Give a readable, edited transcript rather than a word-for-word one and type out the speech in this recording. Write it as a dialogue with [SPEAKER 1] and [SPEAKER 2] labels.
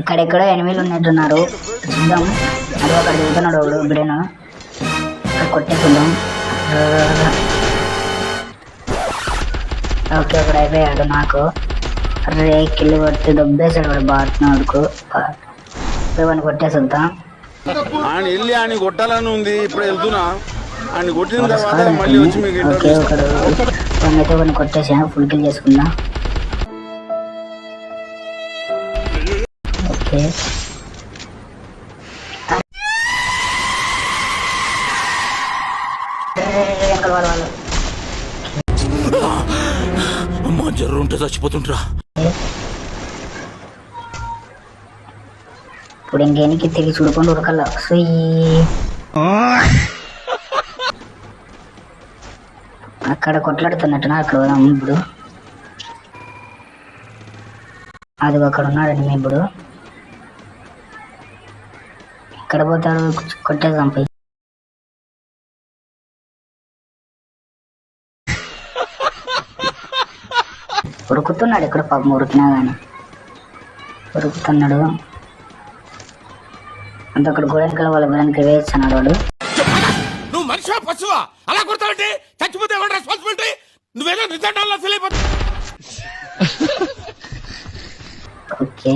[SPEAKER 1] ఇక్కడెక్కడో ఎనిమిలు ఉన్నట్టున్నారు, చూద్దాం. అది అక్కడ దిగుతున్నాడు ఒకడు బిడేను, ఇక్కడ కొట్టేసుకుందాం. ఓకే ఒకడు అయిపోయాడు నాకు. అరే కిల్లు కొట్టి దొబ్బేసాడు వాడు బాడుతున్నాడుకు, వాడిని కొట్టేసుద్దాం.
[SPEAKER 2] ఆయన వెళ్ళి ఆయన కొట్టాలని ఉంది, ఇప్పుడు వెళ్తున్నా. ఆయన కొట్టిన తర్వాత మళ్ళీ వచ్చి మీకు
[SPEAKER 1] ఓకే ఒకడు అయితే వాడిని కొట్టేసాను, ఫుల్ కిల్ చేసుకుందాం. ఓకే వాళ్ళు
[SPEAKER 2] అమ్మా జర్రు ఉంటే చచ్చిపోతుంటరా.
[SPEAKER 1] ఇప్పుడు ఇంకేనికి తెగి చూడుకొని ఉరకల్లా. అక్కడ కొట్లాడుతున్నట్టున్నా, అక్కడ పోదాం ఇప్పుడు. అది అక్కడ ఉన్నాడండి మీ ఇప్పుడు. ఇక్కడ పోతాడు, కొట్టేద్దాం పోయి. ఉరుకుతున్నాడు ఇక్కడ పాపం, ఉరికినా కానీ ఉరుకుతున్నాడు. అంత అక్కడ గోడెనకాల వాళ్ళ గోడెనక వేస్తున్నాడు వాడు.
[SPEAKER 2] నువ్వు మనిషివా పశువా అలా కొడతావంటే? చచ్చిపోతే ఎవరు రెస్పాన్సిబిలిటీ? నువ్వేదో నిజంగా ఫీల్ అయిపోతావు.
[SPEAKER 1] ఓకే